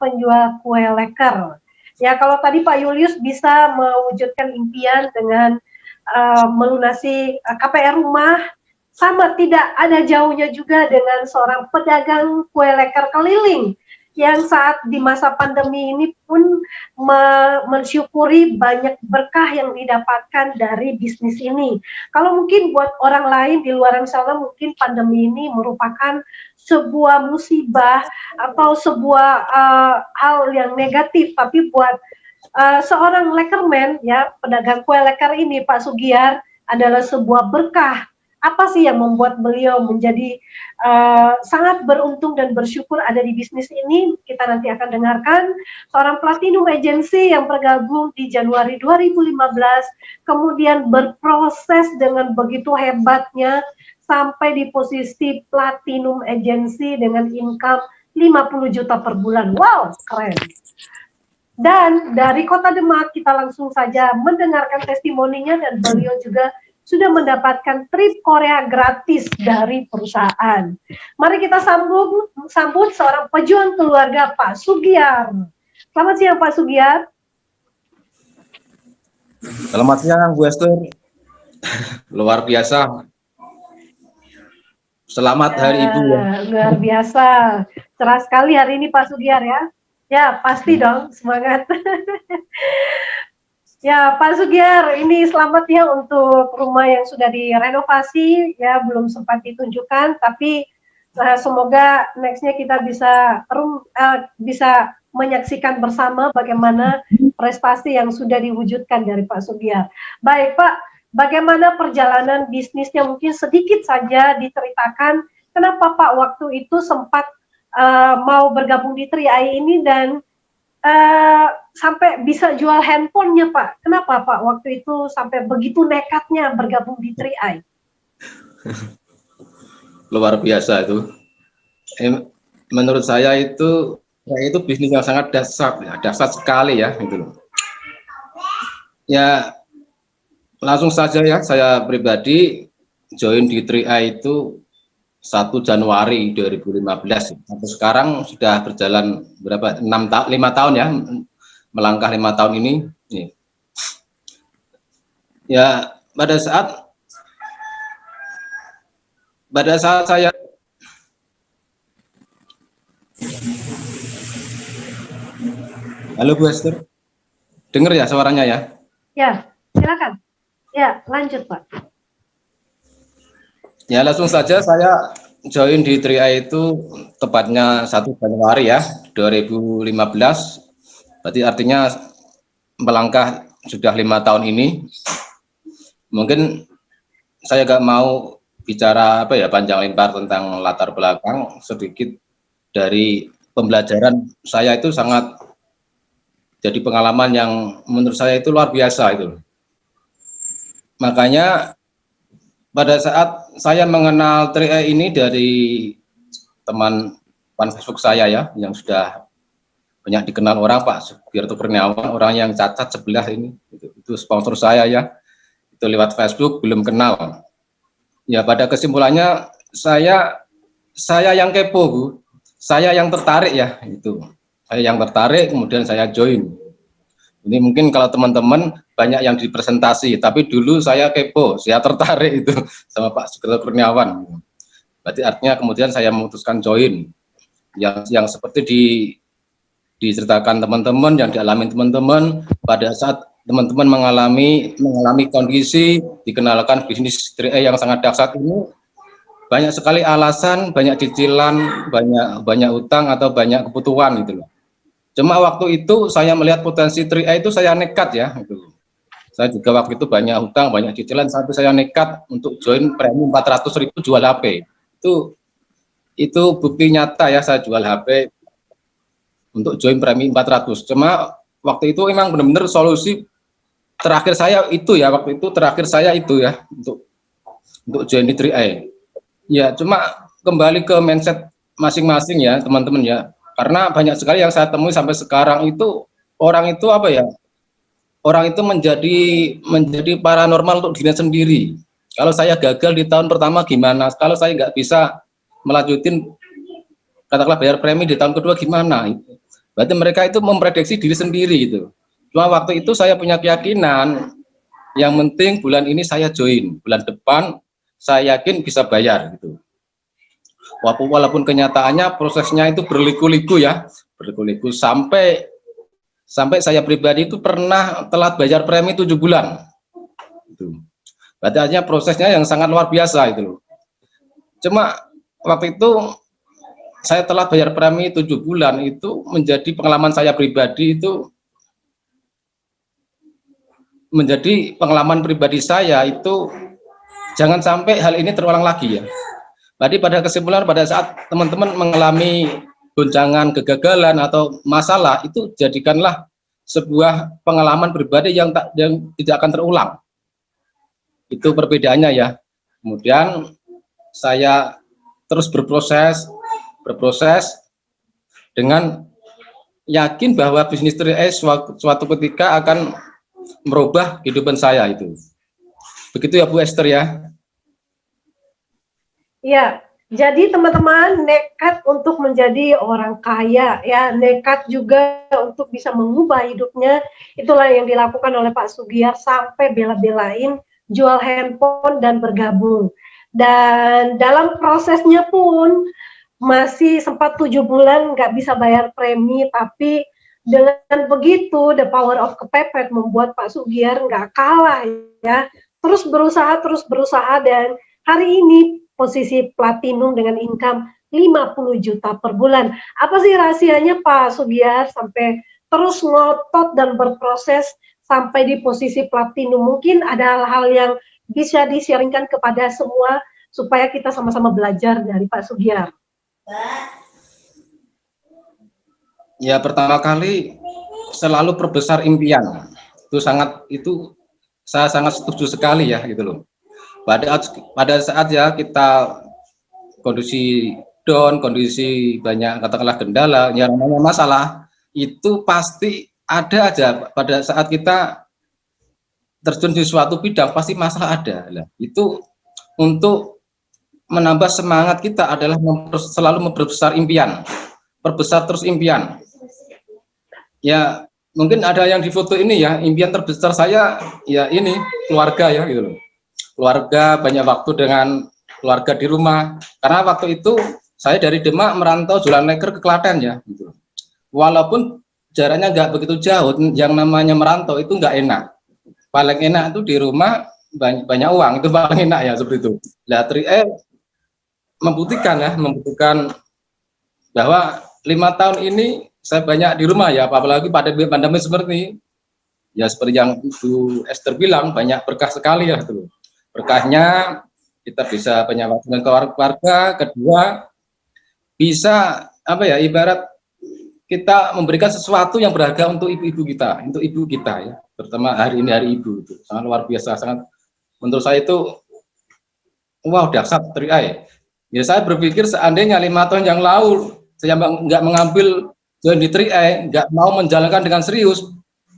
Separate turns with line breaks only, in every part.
penjual kue leker. Ya, kalau tadi Pak Julius bisa mewujudkan impian dengan melunasi KPR rumah, sama tidak ada jauhnya juga dengan seorang pedagang kue leker keliling yang saat di masa pandemi ini pun mensyukuri banyak berkah yang didapatkan dari bisnis ini. Kalau mungkin buat orang lain di luar sana mungkin pandemi ini merupakan sebuah musibah atau sebuah hal yang negatif, tapi buat seorang lekerman, ya, pedagang kue leker ini, Pak Sugiyar, adalah sebuah berkah. Apa sih yang membuat beliau menjadi sangat beruntung dan bersyukur ada di bisnis ini? Kita nanti akan dengarkan seorang Platinum Agency yang bergabung di Januari 2015, kemudian berproses dengan begitu hebatnya sampai di posisi Platinum Agency dengan income 50 juta per bulan. Wow, keren. Dan dari Kota Demak kita langsung saja mendengarkan testimoninya, dan beliau juga sudah mendapatkan trip Korea gratis dari perusahaan. Mari kita sambut seorang pejuang keluarga, Pak Sugiyar. Selamat siang Pak Sugiyar.
Selamat siang Bu Esther. Luar biasa. Selamat Hari Ibu ya.
Luar biasa. Cerah sekali hari ini Pak Sugiyar ya. Ya, pasti dong, semangat. Ya, Pak Sugiyar, ini selamat ya untuk rumah yang sudah direnovasi, ya belum sempat ditunjukkan, tapi semoga nextnya kita bisa menyaksikan bersama bagaimana prestasi yang sudah diwujudkan dari Pak Sugiyar. Baik Pak, bagaimana perjalanan bisnisnya, mungkin sedikit saja diceritakan kenapa Pak waktu itu sempat mau bergabung di 3i ini dan sampai bisa jual handphonenya Pak. Kenapa Pak waktu itu sampai begitu nekatnya bergabung di 3i?
Luar biasa itu. Menurut saya itu bisnis yang sangat dasar sekali ya itu. Ya langsung saja ya, saya pribadi join di 3i itu 1 Januari 2015. Sampai sekarang sudah berjalan berapa? 5 tahun ya, melangkah 5 tahun ini. Ya pada saat saya Halo Bu Esther, dengar ya suaranya ya?
Ya, silakan. Ya, lanjut Pak.
Ya langsung saja saya join di 3i itu tepatnya 1 Januari ya 2015. Berarti artinya melangkah sudah 5 tahun ini. Mungkin saya gak mau bicara apa ya panjang lebar tentang latar belakang, sedikit dari pembelajaran saya itu sangat jadi pengalaman yang menurut saya itu luar biasa itu. Makanya pada saat saya mengenal 3i ini dari teman Facebook saya ya, yang sudah banyak dikenal orang, Pak Sugiyarto Kurniawan, orang yang cacat sebelah ini, itu sponsor saya ya, itu lewat Facebook, belum kenal. Ya pada kesimpulannya saya yang kepo Bu, saya yang tertarik ya, itu saya yang tertarik, kemudian saya join. Ini mungkin kalau teman-teman banyak yang dipresentasi, tapi dulu saya kepo, saya tertarik itu sama Pak Sugiyarto Kurniawan. Berarti artinya kemudian saya memutuskan join. Yang seperti diceritakan teman-teman, yang dialami teman-teman pada saat teman-teman mengalami kondisi dikenalkan bisnis 3i yang sangat dahsyat ini, banyak sekali alasan, banyak cicilan, banyak utang atau banyak kebutuhan gitu loh. Cuma waktu itu saya melihat potensi 3i itu saya nekat ya. Gitu. Saya juga waktu itu banyak hutang, banyak cicilan, sampai saya nekat untuk join premi 400.000 jual HP. Itu bukti nyata ya, saya jual HP untuk join premi 400. Cuma waktu itu memang benar-benar solusi terakhir saya itu ya, waktu itu terakhir saya itu ya untuk join di 3i. Ya cuma kembali ke mindset masing-masing ya teman-teman ya. Karena banyak sekali yang saya temui sampai sekarang itu orang itu apa ya? Orang itu menjadi paranormal untuk dirinya sendiri. Kalau saya gagal di tahun pertama gimana? Kalau saya nggak bisa melanjutin katakanlah bayar premi di tahun kedua gimana? Berarti mereka itu memprediksi diri sendiri gitu. Cuma waktu itu saya punya keyakinan, yang penting bulan ini saya join, bulan depan saya yakin bisa bayar gitu. Walaupun kenyataannya prosesnya itu berliku-liku ya, berliku-liku sampai saya pribadi itu pernah telat bayar premi 7 bulan. Itu. Berarti artinya prosesnya yang sangat luar biasa itu loh. Cuma waktu itu saya telat bayar premi 7 bulan itu menjadi pengalaman saya pribadi, itu menjadi pengalaman pribadi saya itu jangan sampai hal ini terulang lagi ya. Jadi pada kesimpulan, pada saat teman-teman mengalami goncangan, kegagalan atau masalah, itu jadikanlah sebuah pengalaman pribadi yang tidak akan terulang. Itu perbedaannya ya. Kemudian saya terus berproses dengan yakin bahwa bisnis 3i suatu ketika akan merubah kehidupan saya itu. Begitu ya Bu Esther ya.
Ya, jadi teman-teman nekat untuk menjadi orang kaya ya, nekat juga untuk bisa mengubah hidupnya. Itulah yang dilakukan oleh Pak Sugiyar sampai bela-belain jual handphone dan bergabung. Dan dalam prosesnya pun masih sempat 7 bulan nggak bisa bayar premi, tapi dengan begitu the power of kepepet membuat Pak Sugiyar nggak kalah ya, terus berusaha dan hari ini posisi platinum dengan income 50 juta per bulan. Apa sih rahasianya Pak Sugiyar sampai terus ngotot dan berproses sampai di posisi platinum? Mungkin ada hal-hal yang bisa di-sharingkan kepada semua supaya kita sama-sama belajar dari Pak Sugiyar.
Ya, pertama kali selalu perbesar impian. Itu saya sangat setuju sekali ya gitu loh. Pada saat ya kita kondisi down, kondisi banyak katakanlah kendala, yang namanya masalah itu pasti ada aja. Pada saat kita terjun di suatu bidang pasti masalah ada. Nah, itu untuk menambah semangat kita adalah selalu memperbesar impian, perbesar terus impian. Ya mungkin ada yang di foto ini ya, impian terbesar saya ya ini keluarga ya gitu loh. Keluarga, banyak waktu dengan keluarga di rumah, karena waktu itu saya dari Demak merantau jualan leker ke Klaten ya gitu. Walaupun jaraknya nggak begitu jauh, yang namanya merantau itu nggak enak, paling enak itu di rumah banyak uang, itu paling enak ya seperti itu. Nah 3i membuktikan bahwa 5 tahun ini saya banyak di rumah ya, apalagi pada pandemi seperti ini ya, seperti yang Ibu Esther bilang, banyak berkah sekali ya itu. Berkahnya kita bisa banyak waktu dengan keluarga, kedua bisa apa ya, ibarat kita memberikan sesuatu yang berharga untuk ibu kita ya, terutama hari ini hari ibu, itu sangat luar biasa, sangat menurut saya itu wow, dahsyat 3i. Ya saya berpikir seandainya 5 tahun yang lalu saya nggak mengambil join di 3i, nggak mau menjalankan dengan serius,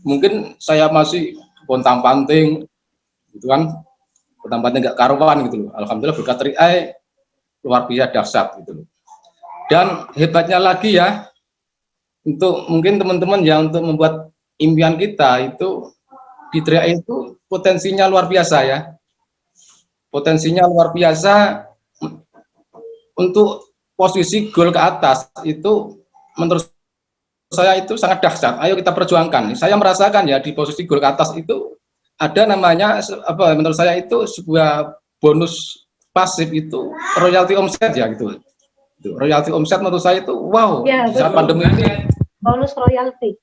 mungkin saya masih pontang-panting gitu kan, pontang-panting nggak karuan gitu loh. Alhamdulillah berkat 3i luar biasa dahsyat gitu loh. Dan hebatnya lagi ya, untuk mungkin teman-teman ya, untuk membuat impian kita itu di 3i itu potensinya luar biasa ya, potensinya luar biasa. Untuk posisi goal ke atas itu menurut saya itu sangat dahsyat. Ayo kita perjuangkan. Saya merasakan ya di posisi goal ke atas itu ada namanya apa, menurut saya itu sebuah bonus pasif, itu royalti omset ya gitu. Royalti omset menurut saya itu wow ya, di saat pandemi ini
bonus royalti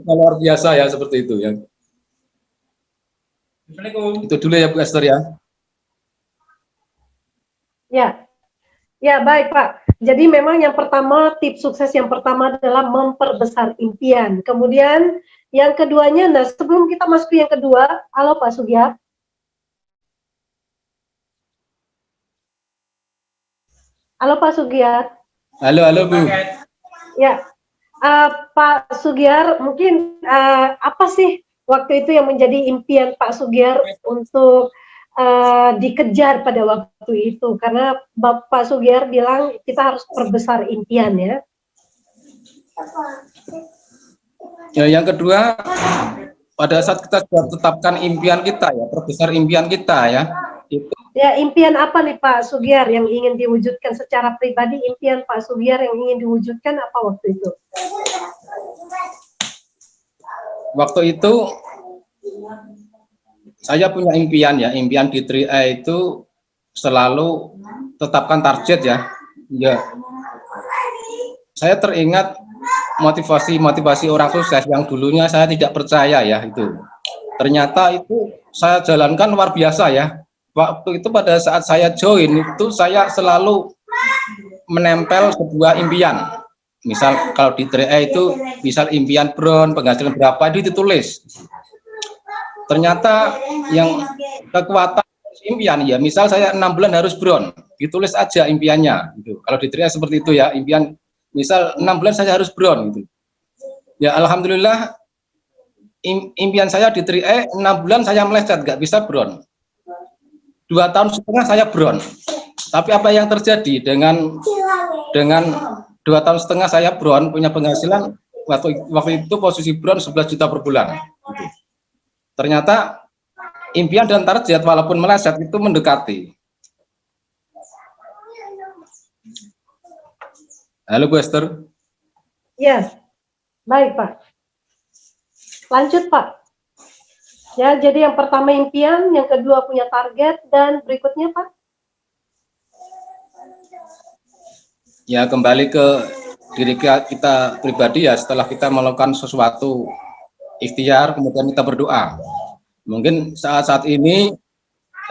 luar biasa ya, seperti itu ya. Itu dulu ya Bu Esther ya.
Ya, baik Pak. Jadi memang yang pertama, tips sukses yang pertama adalah memperbesar impian. Kemudian yang keduanya, nah sebelum kita masuk ke yang kedua, halo Pak Sugiyar. Halo Pak Sugiyar.
Halo Bu.
Ya, Pak Sugiyar, mungkin apa sih waktu itu yang menjadi impian Pak Sugiyar untuk dikejar pada waktu itu, karena Bapak Sugiyar bilang kita harus perbesar impian ya.
Ya, yang kedua, pada saat kita sudah tetapkan impian kita ya, perbesar impian kita ya, itu
Ya, impian apa nih Pak Sugiar yang ingin diwujudkan secara pribadi? Impian Pak Sugiar yang ingin diwujudkan apa waktu itu?
waktu itu saya punya impian ya, impian di 3A itu selalu tetapkan target ya. Ya, saya teringat motivasi orang sukses yang dulunya saya tidak percaya ya itu. Ternyata itu saya jalankan luar biasa ya. Waktu itu pada saat saya join itu saya selalu menempel sebuah impian. Misal kalau di 3A itu misal impian Bron, penghasilan berapa itu ditulis. Ternyata yang kekuatan impian ya, misal saya 6 bulan harus Bron, ditulis aja impiannya gitu. Kalau di 3A seperti itu ya, impian misal 6 bulan saya harus Bron gitu. Ya alhamdulillah impian saya di 3A 6 bulan saya meleset, nggak bisa Bron. 2 tahun setengah saya Bron. Tapi apa yang terjadi dengan 2 tahun setengah saya Bron, punya penghasilan waktu itu posisi Bron 11 juta per bulan. Gitu. Ternyata impian dan target walaupun meleset itu mendekati. Halo Bu Esther.
Yes, baik Pak. Lanjut Pak. Ya, jadi yang pertama impian, yang kedua punya target, dan berikutnya Pak.
Ya kembali ke diri kita pribadi ya, setelah kita melakukan sesuatu ikhtiar kemudian kita berdoa. Mungkin saat ini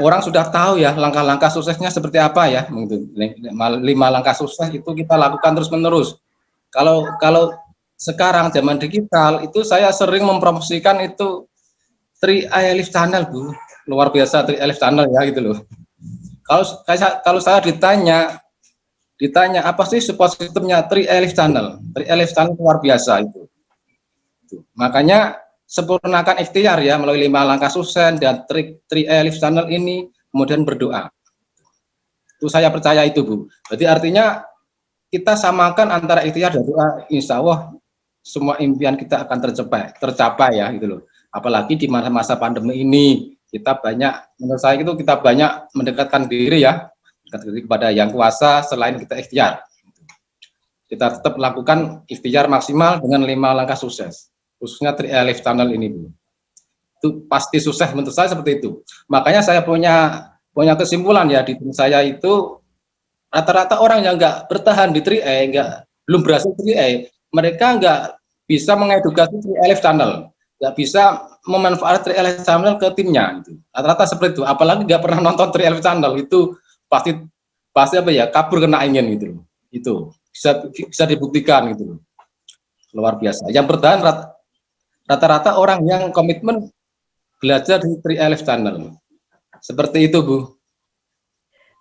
orang sudah tahu ya langkah-langkah suksesnya seperti apa ya. 5 langkah sukses itu kita lakukan terus menerus. Kalau sekarang zaman digital itu saya sering mempromosikan itu 3i Live Channel Bu, luar biasa 3i Live Channel ya gitu loh. Kalau saya ditanya apa sih support sistemnya 3i Live Channel? 3i Live Channel luar biasa itu. Makanya sempurnakan ikhtiar ya melalui 5 langkah sukses dan 3i Live Channel ini, kemudian berdoa. Itu saya percaya itu Bu. Jadi artinya kita samakan antara ikhtiar dan doa, insya Allah semua impian kita akan tercapai ya gitu loh. Apalagi di masa pandemi ini kita banyak, menurut saya itu kita banyak mendekatkan diri ya, dekat diri kepada yang kuasa selain kita ikhtiar. Kita tetap lakukan ikhtiar maksimal dengan 5 langkah sukses, khususnya 3i Live Channel ini Bu. Itu pasti sukses menurut saya seperti itu. Makanya saya punya kesimpulan ya di tim saya itu rata-rata orang yang nggak bertahan di 3i, belum berhasil 3i, mereka nggak bisa mengedukasi 3i Live Channel, nggak bisa memanfaatkan 3i Live Channel ke timnya gitu. Rata-rata seperti itu, apalagi nggak pernah nonton 3i Live Channel itu pasti apa ya, kabur kena angin gitu. Itu bisa dibuktikan gitu, luar biasa. Yang bertahan rata-rata orang yang komitmen belajar di 3i Live Channel, seperti itu Bu.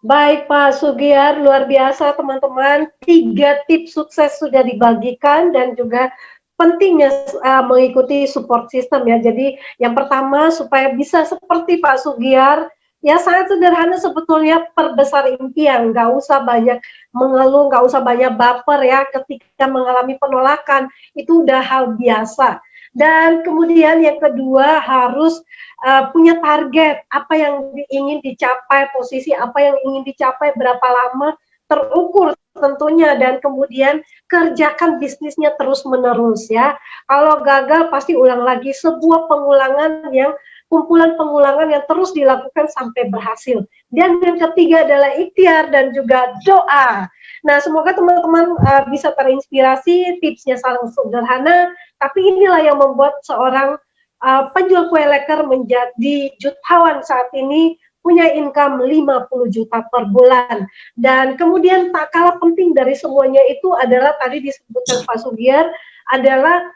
Baik Pak Sugiar, luar biasa teman-teman. 3 tips sukses sudah dibagikan dan juga pentingnya mengikuti support system ya. Jadi yang pertama supaya bisa seperti Pak Sugiar, ya sangat sederhana sebetulnya, perbesar impian. Nggak usah banyak mengeluh, nggak usah banyak baper ya ketika mengalami penolakan. Itu udah hal biasa. Dan kemudian yang kedua harus punya target, apa yang ingin dicapai, posisi apa yang ingin dicapai, berapa lama, terukur tentunya, dan kemudian kerjakan bisnisnya terus menerus ya. Kalau gagal pasti ulang lagi, sebuah pengulangan yang kumpulan pengulangan yang terus dilakukan sampai berhasil. Dan yang ketiga adalah ikhtiar dan juga doa. Nah, semoga teman-teman bisa terinspirasi, tipsnya sangat sederhana, tapi inilah yang membuat seorang penjual kue leker menjadi jutawan saat ini, punya income 50 juta per bulan. Dan kemudian tak kalah penting dari semuanya itu adalah tadi disebutkan Pak Sugiar, adalah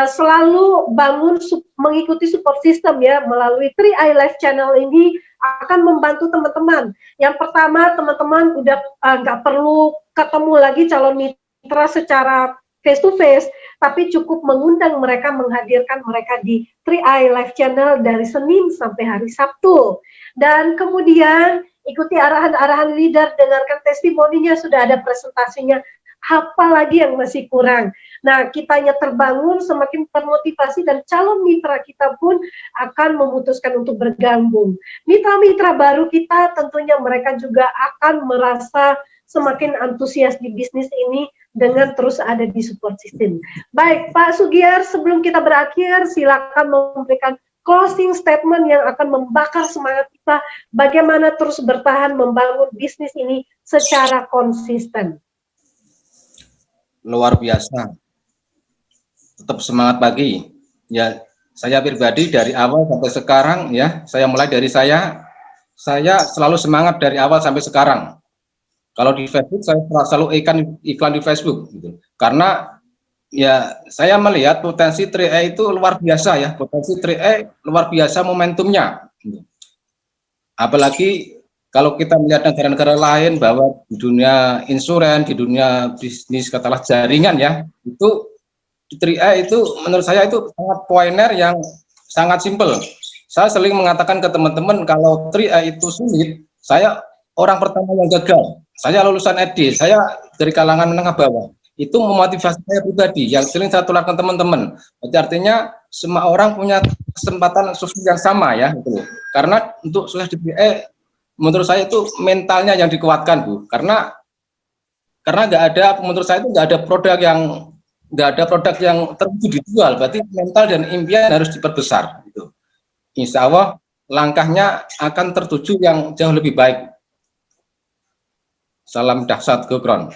selalu bangun mengikuti support system ya, melalui 3i Live Channel ini akan membantu teman-teman. Yang pertama, teman-teman udah nggak perlu ketemu lagi calon mitra secara face to face, tapi cukup mengundang mereka, menghadirkan mereka di 3i Live Channel dari Senin sampai hari Sabtu. Dan kemudian ikuti arahan-arahan leader, dengarkan testimoninya, sudah ada presentasinya apa lagi yang masih kurang. Nah, kitanya terbangun, semakin termotivasi, dan calon mitra kita pun akan memutuskan untuk bergabung. Mitra-mitra baru kita tentunya mereka juga akan merasa semakin antusias di bisnis ini dengan terus ada di support system. Baik, Pak Sugiar, sebelum kita berakhir, silakan memberikan closing statement yang akan membakar semangat kita bagaimana terus bertahan membangun bisnis ini secara konsisten.
Luar biasa. Tetap semangat pagi. Ya, saya pribadi dari awal sampai sekarang ya, saya mulai dari saya selalu semangat dari awal sampai sekarang. Kalau di Facebook saya selalu iklan di Facebook gitu. Karena ya saya melihat potensi 3E itu luar biasa ya, potensi 3E luar biasa momentumnya. Apalagi kalau kita melihat negara-negara lain bahwa di dunia insuran, di dunia bisnis katakanlah jaringan ya, itu 3E itu menurut saya itu sangat poiner yang sangat simpel. Saya sering mengatakan ke teman-teman kalau 3E itu sulit, saya orang pertama yang gagal. Saya lulusan SD, saya dari kalangan menengah bawah. Itu memotivasi saya pribadi yang sering saya tularkan teman-teman. Jadi artinya semua orang punya kesempatan sukses yang sama ya, gitu. Karena untuk sukses di 3E menurut saya itu mentalnya yang dikuatkan, Bu. Karena nggak ada, menurut saya itu nggak ada produk yang terwujud dijual. Berarti mental dan impian harus diperbesar. Gitu. Insya Allah langkahnya akan tertuju yang jauh lebih baik. Salam dahsyat Gokron.